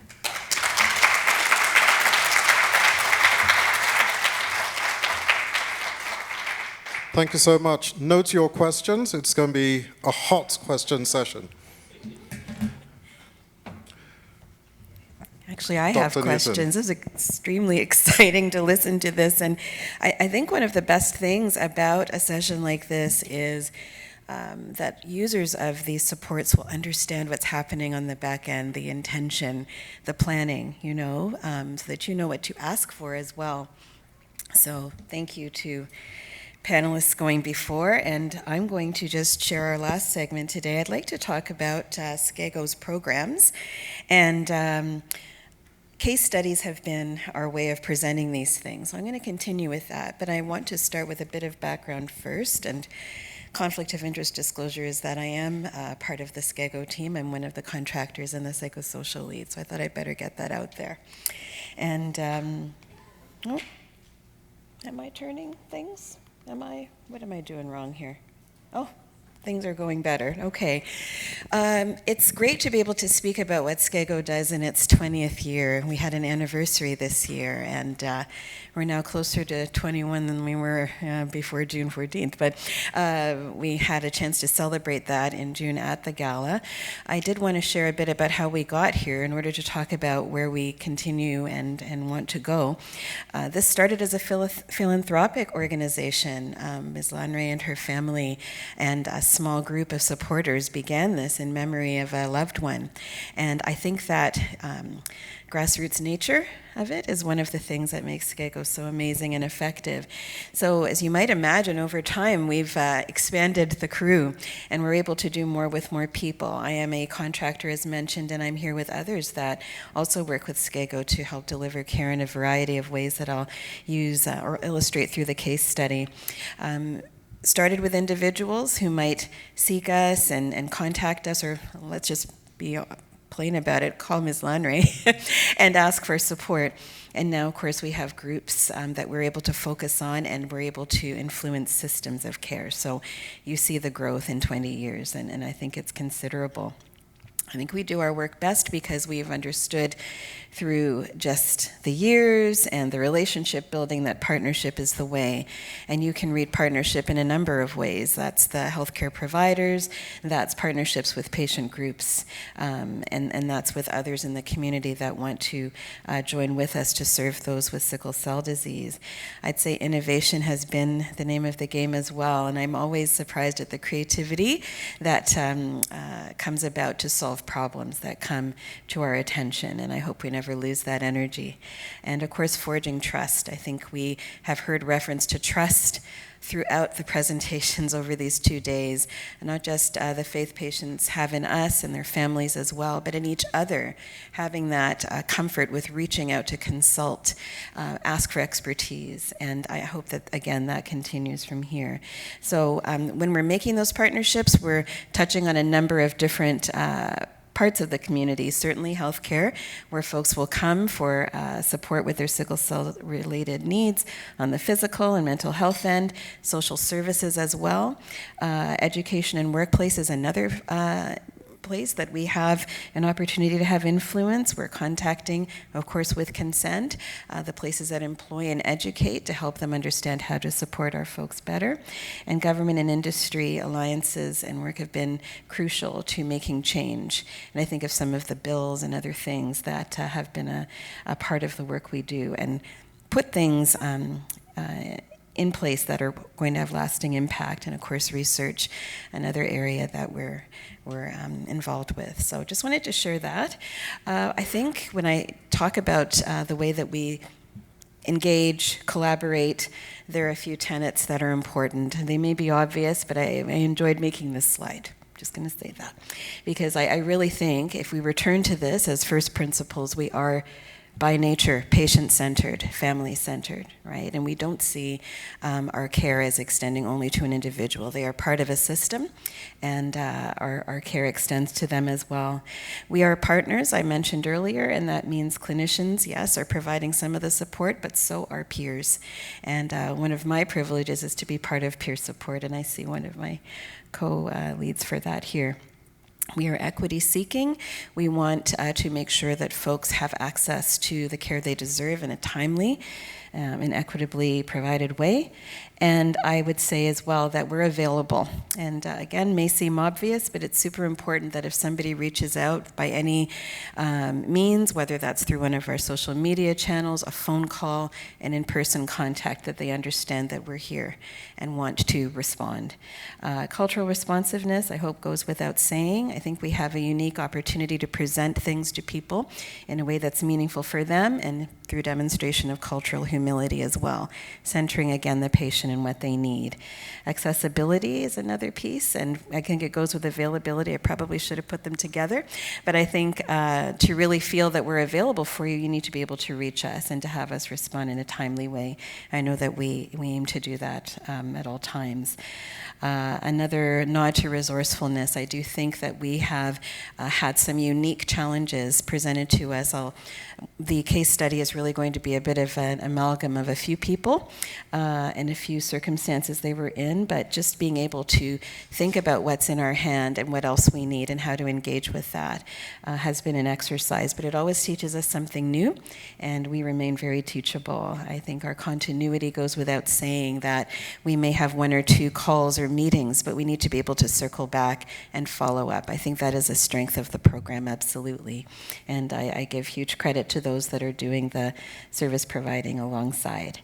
Speaker 2: Thank you so much. Note your questions. It's going to be a hot question session.
Speaker 6: Actually, I have
Speaker 2: Dr. Newton.
Speaker 6: questions. This is extremely exciting to listen to this. And I think one of the best things about a session like this is that users of these supports will understand what's happening on the back end, the intention, the planning, so that you know what to ask for as well. So thank you to panelists going before, and I'm going to just share our last segment today. I'd like to talk about SCEGO's programs, and case studies have been our way of presenting these things. So I'm going to continue with that, but I want to start with a bit of background first, and conflict of interest disclosure is that I am part of the SCEGO team. I'm one of the contractors and the psychosocial lead, so I thought I'd better get that out there. And, oh, am I turning things? What am I doing wrong here? Oh, things are going better. Okay. It's great to be able to speak about what SCEGO does in its 20th year. We had an anniversary this year, and we're now closer to 21 than we were before June 14th. But we had a chance to celebrate that in June at the gala. I did want to share a bit about how we got here in order to talk about where we continue and want to go. This started as a philanthropic organization. Ms. Lanray and her family and a small group of supporters began this in memory of a loved one. And I think that grassroots nature of it is one of the things that makes SCEGO so amazing and effective. So as you might imagine, over time, we've expanded the crew, and we're able to do more with more people. I am a contractor, as mentioned, and I'm here with others that also work with SCEGO to help deliver care in a variety of ways that I'll use or illustrate through the case study. Started with individuals who might seek us and contact us, or let's just be plain about it, call Ms. Lanray and ask for support. And now, of course, we have groups that we're able to focus on, and we're able to influence systems of care. So you see the growth in 20 years, and I think it's considerable. I think we do our work best because we've understood through just the years and the relationship building that partnership is the way. And you can read partnership in a number of ways. That's the healthcare providers, that's partnerships with patient groups, and that's with others in the community that want to join with us to serve those with sickle cell disease. I'd say innovation has been the name of the game as well, and I'm always surprised at the creativity that comes about to solve problems that come to our attention, and I hope we never lose that energy. And of course, forging trust. I think we have heard reference to trust throughout the presentations over these 2 days, not just the faith patients have in us and their families as well, but in each other, having that comfort with reaching out to consult, ask for expertise, and I hope that, again, that continues from here. So when we're making those partnerships, we're touching on a number of different parts of the community, certainly healthcare, where folks will come for support with their sickle cell related needs on the physical and mental health end, social services as well. Education and workplace is another place that we have an opportunity to have influence. We're contacting, of course, with consent, the places that employ and educate to help them understand how to support our folks better. And government and industry alliances and work have been crucial to making change. And I think of some of the bills and other things that have been a part of the work we do and put things in place that are going to have lasting impact, and of course research, another area that we're involved with. So just wanted to share that. I think when I talk about the way that we engage, collaborate, there are a few tenets that are important. They may be obvious, but I enjoyed making this slide. Just going to say that. Because I really think if we return to this as first principles, we are by nature, patient-centered, family-centered, right? And we don't see our care as extending only to an individual. They are part of a system, and our care extends to them as well. We are partners, I mentioned earlier, and that means clinicians, yes, are providing some of the support, but so are peers. And one of my privileges is to be part of peer support, and I see one of my co-leads for that here. We are equity seeking. We want to make sure that folks have access to the care they deserve in a timely and equitably provided way. And I would say as well that we're available. And again, may seem obvious, but it's super important that if somebody reaches out by any means, whether that's through one of our social media channels, a phone call, an in-person contact, that they understand that we're here and want to respond. Cultural responsiveness, I hope, goes without saying. I think we have a unique opportunity to present things to people in a way that's meaningful for them and through demonstration of cultural humility as well, centering again the patient and what they need. Accessibility is another piece, and I think it goes with availability. I probably should have put them together, but I think to really feel that we're available for you, you need to be able to reach us and to have us respond in a timely way. I know that we aim to do that at all times. Another nod to resourcefulness, I do think that we have had some unique challenges presented to us. The case study is really going to be a bit of an amalgam of a few people and a few circumstances they were in, but just being able to think about what's in our hand and what else we need and how to engage with that has been an exercise, but it always teaches us something new, and we remain very teachable. I think our continuity goes without saying that we may have one or two calls or meetings, but we need to be able to circle back and follow up. I think that is a strength of the program, absolutely. And I give huge credit to those that are doing the service providing alongside.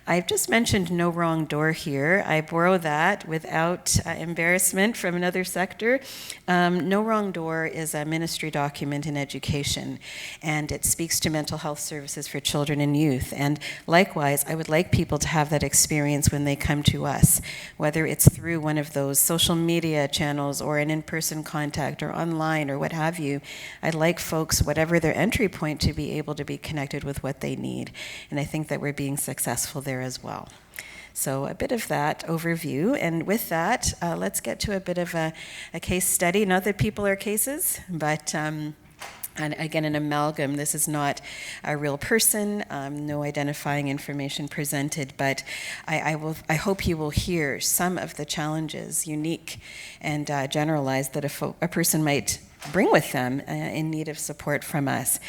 Speaker 6: I've just mentioned no wrong door here. I borrow that without embarrassment from another sector. No wrong door is a ministry document in education, and it speaks to mental health services for children and youth. And likewise, I would like people to have that experience when they come to us, whether it's through one of those social media channels or an in-person contact or online or what have you. I'd like folks, whatever their entry point, to be able to be connected with what they need. And I think that we're being successful there as well. So a bit of that overview. And with that, let's get to a bit of a case study. Not that people are cases, but and again, an amalgam. This is not a real person, no identifying information presented, but I hope you will hear some of the challenges, unique and generalized, that a person might bring with them in need of support from us.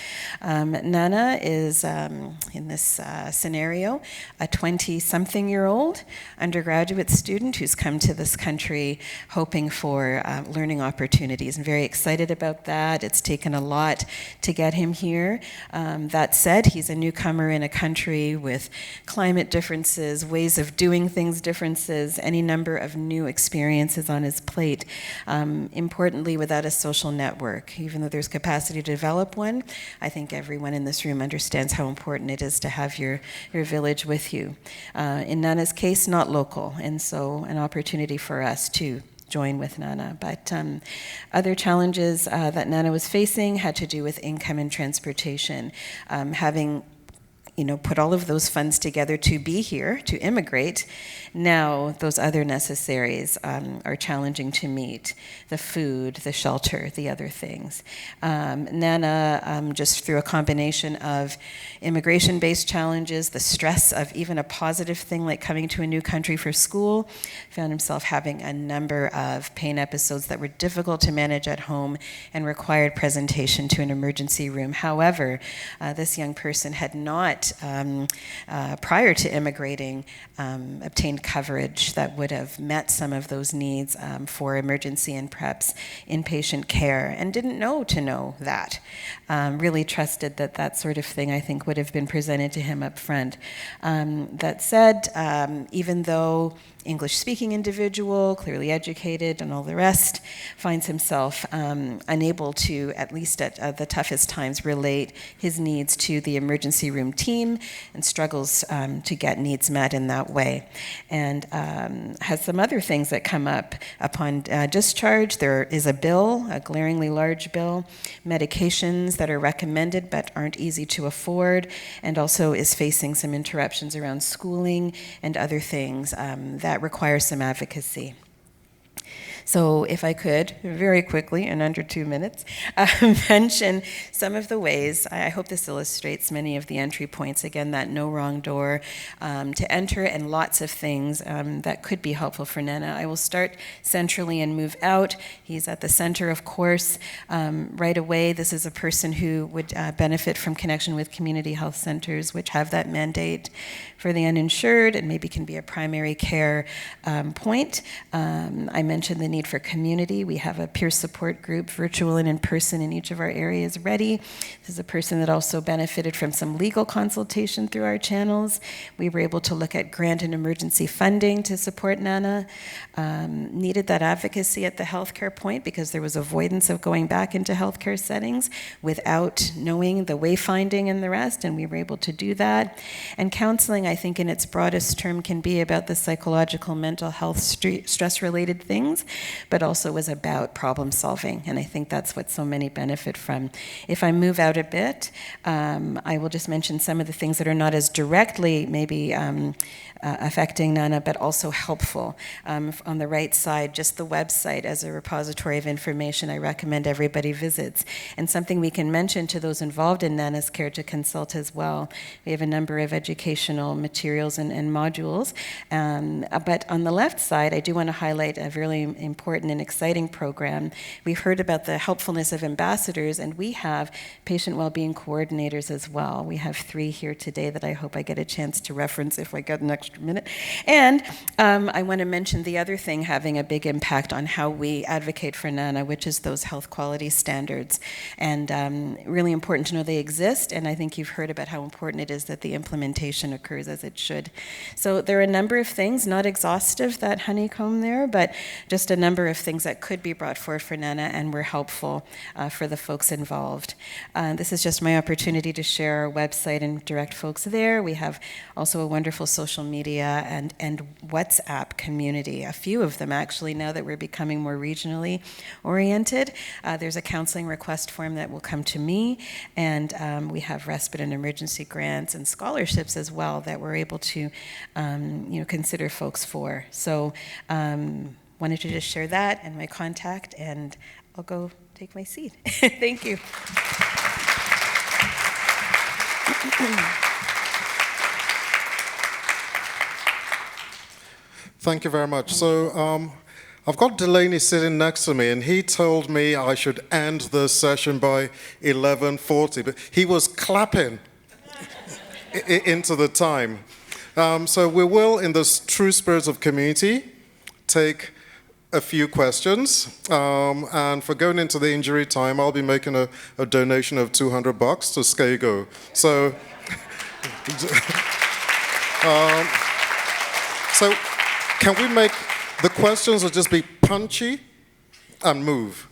Speaker 6: Nana is, in this scenario, a 20-something-year-old undergraduate student who's come to this country hoping for learning opportunities, and very excited about that. It's taken a lot to get him here. That said, he's a newcomer in a country with climate differences, ways of doing things differences, any number of new experiences on his plate. Importantly, without a social network. Even though there's capacity to develop one, I think everyone in this room understands how important it is to have your village with you. In Nana's case, not local, and so an opportunity for us to join with Nana. But other challenges that Nana was facing had to do with income and transportation. Having put all of those funds together to be here, to immigrate, now those other necessaries are challenging to meet. The food, the shelter, the other things. Nana, just through a combination of immigration-based challenges, the stress of even a positive thing like coming to a new country for school, found himself having a number of pain episodes that were difficult to manage at home and required presentation to an emergency room. However, this young person had not, prior to immigrating, obtained coverage that would have met some of those needs for emergency and perhaps inpatient care, and didn't know to know that. Really trusted that that sort of thing, I think, would have been presented to him up front. That said, even though English-speaking individual, clearly educated, and all the rest, finds himself unable to, at least at the toughest times, relate his needs to the emergency room team, and struggles to get needs met in that way. And has some other things that come up upon discharge. There is a bill, a glaringly large bill, medications that are recommended but aren't easy to afford, and also is facing some interruptions around schooling and other things that require some advocacy. So if I could, very quickly, in under 2 minutes, mention some of the ways, I hope this illustrates many of the entry points, again, that no wrong door to enter, and lots of things that could be helpful for Nana. I will start centrally and move out. He's at the center, of course. Right away, this is a person who would benefit from connection with community health centers, which have that mandate for the uninsured and maybe can be a primary care point. I mentioned the need for community. We have a peer support group, virtual and in person, in each of our areas ready. This is a person that also benefited from some legal consultation through our channels. We were able to look at grant and emergency funding to support Nana. Needed that advocacy at the healthcare point because there was avoidance of going back into healthcare settings without knowing the wayfinding and the rest, and we were able to do that. And counseling, I think in its broadest term, can be about the psychological, mental health, stress-related things, but also was about problem solving, and I think that's what so many benefit from. If I move out a bit, I will just mention some of the things that are not as directly maybe affecting Nana, but also helpful. On the right side, just the website as a repository of information I recommend everybody visits, and something we can mention to those involved in Nana's care to consult as well. We have a number of educational materials and modules, but on the left side, I do want to highlight a really important and exciting program. We've heard about the helpfulness of ambassadors, and we have patient well-being coordinators as well. We have 3 here today that I hope I get a chance to reference if I get an extra minute. And I want to mention the other thing having a big impact on how we advocate for Nana, which is those health quality standards. And really important to know they exist, and I think you've heard about how important it is that the implementation occurs as it should. So there are a number of things, not exhaustive, that honeycomb there, but just a number of things that could be brought forward for Nana and were helpful for the folks involved. This is just my opportunity to share our website and direct folks there. We have also a wonderful social media and WhatsApp community, a few of them actually now that we're becoming more regionally oriented. There's a counseling request form that will come to me, and we have respite and emergency grants and scholarships as well that we're able to consider folks for. So wanted to just share that and my contact, and I'll go take my seat. Thank you.
Speaker 2: Thank you very much. So I've got Delaney sitting next to me, and he told me I should end the session by 11:40, but he was clapping into the time. So we will, in the true spirit of community, take a few questions. And for going into the injury time, I'll be making a donation of $200 to SCD. So, so can we make the questions will just be punchy and move?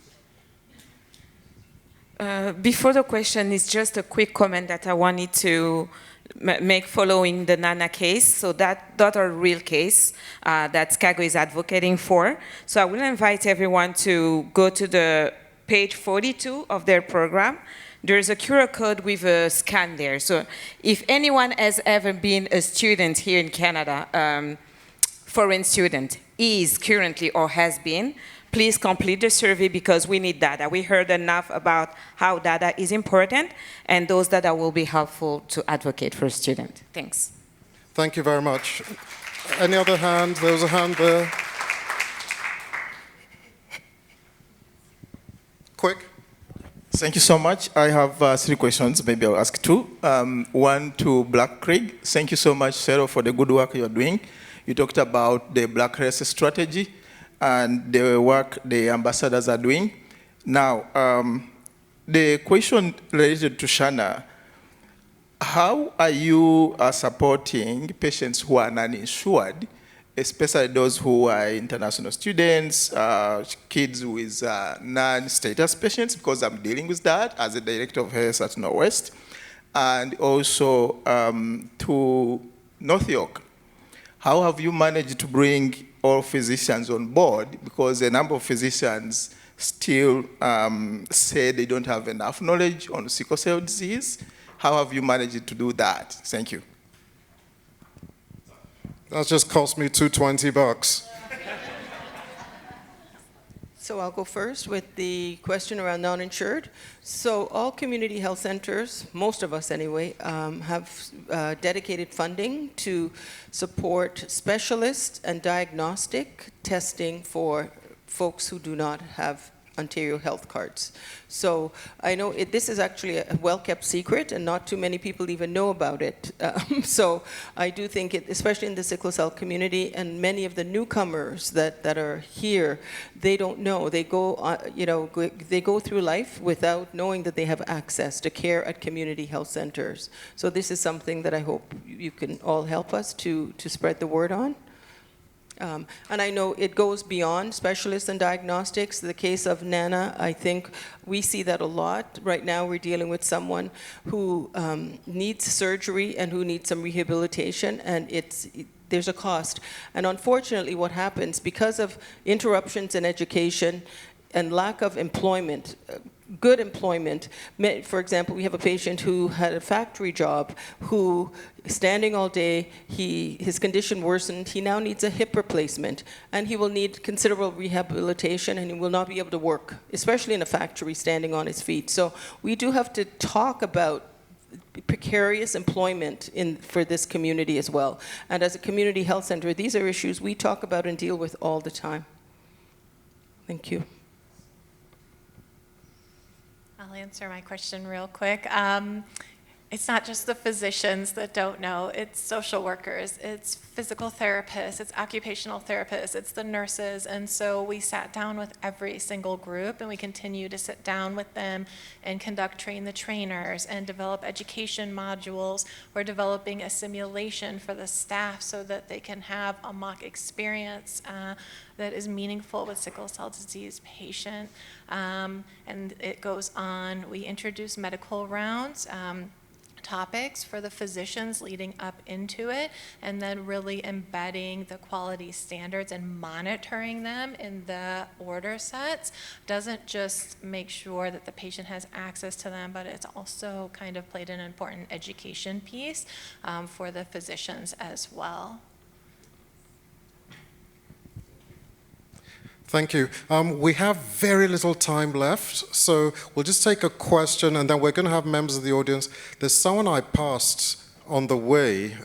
Speaker 7: Before the question is just a quick comment that I wanted to make following the Nana case. So that's a real case that SCAGO is advocating for. So I will invite everyone to go to the page 42 of their program. There's a QR code with a scan there. So if anyone has ever been a student here in Canada, foreign student, is currently or has been, please complete the survey because we need data. We heard enough about how data is important, and those data will be helpful to advocate for a student. Thanks.
Speaker 2: Thank you very much. Any other hand? There was a hand there. Quick.
Speaker 8: Thank you so much. I have 3 questions. Maybe I'll ask 2. One to Black Creek. Thank you so much, Sarah, for the good work you're doing. You talked about the Black Race strategy and the work the ambassadors are doing. Now, the question related to Shana, how are you supporting patients who are uninsured, especially those who are international students, kids with non-status patients, because I'm dealing with that as a director of health at Northwest, and also to North York. How have you managed to bring all physicians on board? Because a number of physicians still say they don't have enough knowledge on sickle cell disease. How have you managed to do that? Thank you.
Speaker 2: That's just cost me $220.
Speaker 4: So I'll go first with the question around non-insured. So all community health centers, most of us anyway, have dedicated funding to support specialist and diagnostic testing for folks who do not have Ontario health cards. So I know this is actually a well-kept secret, and not too many people even know about it. So I do think, especially in the sickle cell community, and many of the newcomers that are here, they don't know. They go, they go through life without knowing that they have access to care at community health centers. So this is something that I hope you can all help us to spread the word on. And I know it goes beyond specialists and diagnostics. The case of Nana, I think we see that a lot. Right now we're dealing with someone who needs surgery and who needs some rehabilitation, and there's a cost. And unfortunately what happens, because of interruptions in education and lack of employment, good employment. For example, we have a patient who had a factory job who, standing all day, his condition worsened. He now needs a hip replacement, and he will need considerable rehabilitation, and he will not be able to work, especially in a factory, standing on his feet. So we do have to talk about precarious employment for this community as well. And as a community health center, these are issues we talk about and deal with all the time. Thank you.
Speaker 5: I'll answer my question real quick. It's not just the physicians that don't know, it's social workers, it's physical therapists, it's occupational therapists, it's the nurses, and so we sat down with every single group, and we continue to sit down with them and train the trainers and develop education modules. We're developing a simulation for the staff so that they can have a mock experience that is meaningful with sickle cell disease patient, and it goes on. We introduce medical rounds, topics for the physicians leading up into it, and then really embedding the quality standards and monitoring them in the order sets. Doesn't just make sure that the patient has access to them, but it's also kind of played an important education piece for the physicians as well.
Speaker 2: Thank you. We have very little time left, so we'll just take a question, and then we're going to have members of the audience. There's someone I passed on the way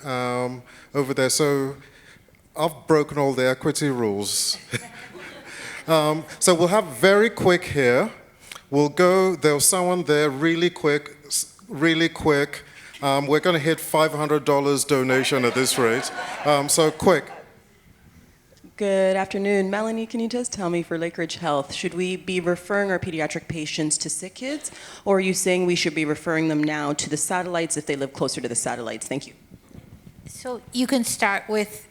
Speaker 2: over there, so I've broken all the equity rules. So we'll have very quick here. We'll go, there's someone there really quick. We're going to hit $500 donation at this rate, so quick.
Speaker 9: Good afternoon. Melanie, can you just tell me, for Lakeridge Health, should we be referring our pediatric patients to sick kids, or are you saying we should be referring them now to the satellites if they live closer to the satellites? Thank you.
Speaker 3: So you can start with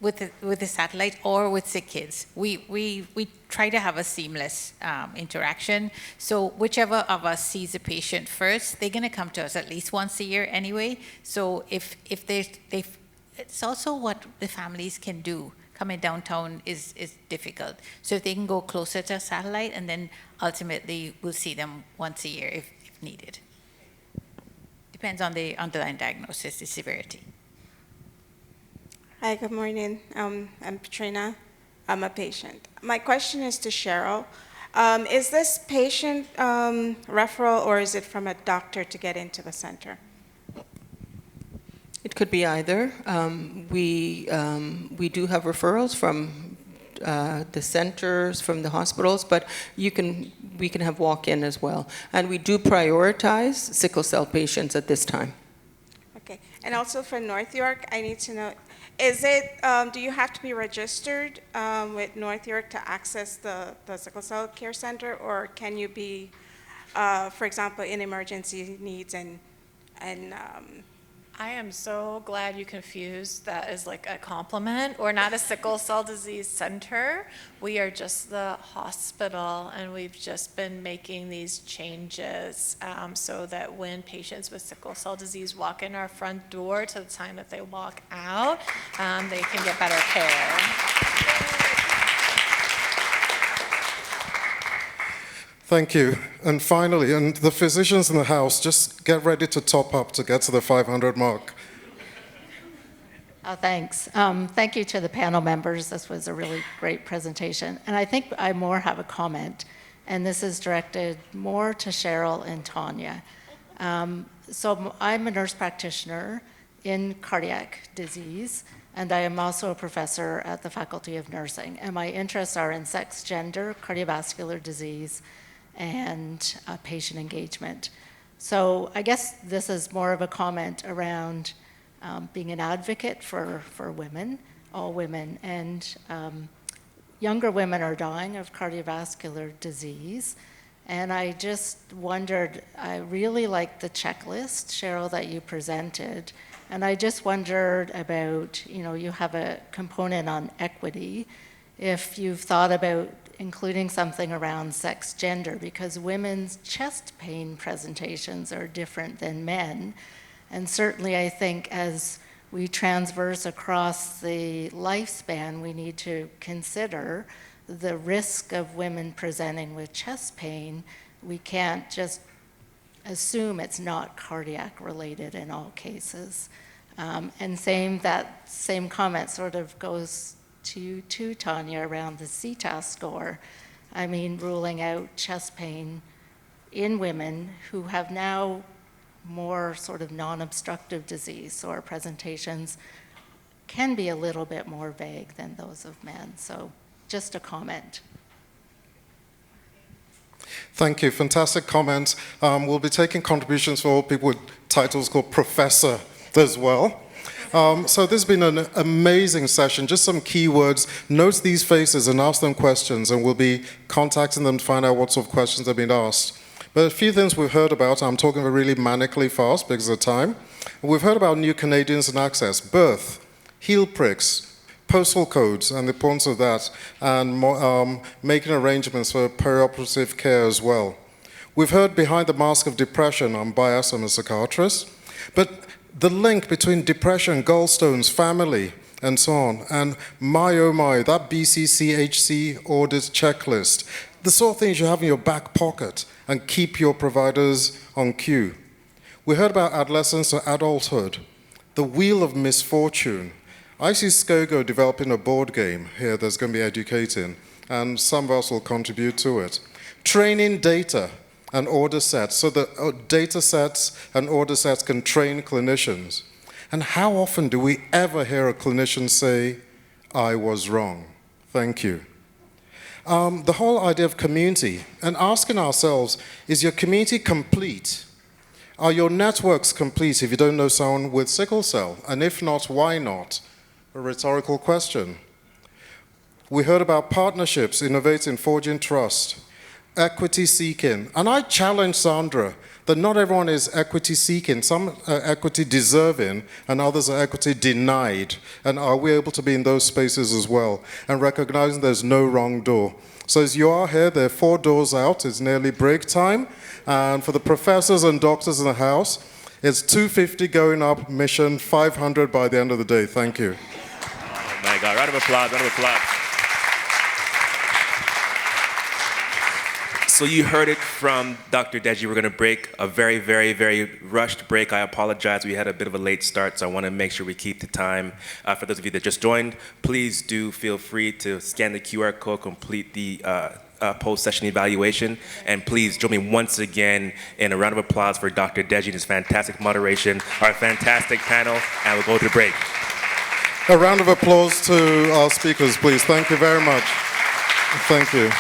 Speaker 3: with the satellite or with sick kids. We try to have a seamless interaction. So whichever of us sees a patient first, they're going to come to us at least once a year anyway. So if it's also what the families can do. Coming downtown is difficult. So if they can go closer to a satellite, and then ultimately we'll see them once a year if needed. Depends on the underlying diagnosis, the severity.
Speaker 10: Hi, good morning. I'm Katrina. I'm a patient. My question is to Cheryl. Is this patient referral, or is it from a doctor to get into the center?
Speaker 4: It could be either. We do have referrals from the centers, from the hospitals, but we can have walk-in as well. And we do prioritize sickle cell patients at this time.
Speaker 10: Okay. And also for North York, I need to know, do you have to be registered with North York to access the sickle cell care center, or can you be, for example, in emergency needs and
Speaker 5: I am so glad you confused that as like a compliment. We're not a sickle cell disease center. We are just the hospital, and we've just been making these changes so that when patients with sickle cell disease walk in our front door to the time that they walk out, they can get better care.
Speaker 2: Thank you. And finally, and the physicians in the house, just get ready to top up to get to the 500 mark.
Speaker 11: Oh, thanks. Thank you to the panel members. This was a really great presentation. And I think I more have a comment, and this is directed more to Cheryl and Tanya. So I'm a nurse practitioner in cardiac disease, and I am also a professor at the Faculty of Nursing. And my interests are in sex, gender, cardiovascular disease, and patient engagement. So I guess this is more of a comment around being an advocate for women, all women, and younger women are dying of cardiovascular disease. And I just wondered, I really liked the checklist, Cheryl, that you presented. And I just wondered about, you have a component on equity, if you've thought about including something around sex gender, because women's chest pain presentations are different than men. And certainly I think as we transverse across the lifespan, we need to consider the risk of women presenting with chest pain. We can't just assume it's not cardiac related in all cases. And that same comment sort of goes to you too, Tanya, around the CTAS score. I mean, ruling out chest pain in women who have now more sort of non-obstructive disease. So our presentations can be a little bit more vague than those of men. So just a comment.
Speaker 2: Thank you. Fantastic comments. We'll be taking contributions for all people with titles called professor as well. So this has been an amazing session. Just some keywords. Note these faces and ask them questions, and we'll be contacting them to find out what sort of questions have been asked. But a few things we've heard about, I'm talking really manically fast because of time. We've heard about new Canadians and access, birth, heel pricks, postal codes and the importance of that, and making arrangements for perioperative care as well. We've heard behind the mask of depression. I'm biased, I'm a psychiatrist, but the link between depression, gallstones, family, and so on, and my oh my, that BCCHC audit checklist, the sort of things you have in your back pocket and keep your providers on cue. We heard about adolescence to adulthood, the wheel of misfortune. I see SCOGO developing a board game here that's going to be educating, and some of us will contribute to it. Training data and order sets, so that data sets and order sets can train clinicians. And how often do we ever hear a clinician say, I was wrong? Thank you. The whole idea of community, and asking ourselves, is your community complete? Are your networks complete if you don't know someone with sickle cell? And if not, why not? A rhetorical question. We heard about partnerships, innovating, forging trust, equity seeking. And I challenge Sandra, that not everyone is equity seeking. Some are equity deserving and others are equity denied. And are we able to be in those spaces as well? And recognizing there's no wrong door. So as you are here, there are 4 doors out. It's nearly break time. And for the professors and doctors in the house, it's $250 going up, mission $500 by the end of the day. Thank you.
Speaker 1: Oh my God, round of applause, round of applause. So you heard it from Dr. Deji. We're going to break a very, very, very rushed break. I apologize. We had a bit of a late start, so I want to make sure we keep the time. For those of you that just joined, please do feel free to scan the QR code, complete the post-session evaluation, and please join me once again in a round of applause for Dr. Deji and his fantastic moderation, our fantastic panel, and we'll go to the break.
Speaker 2: A round of applause to our speakers, please. Thank you very much. Thank you.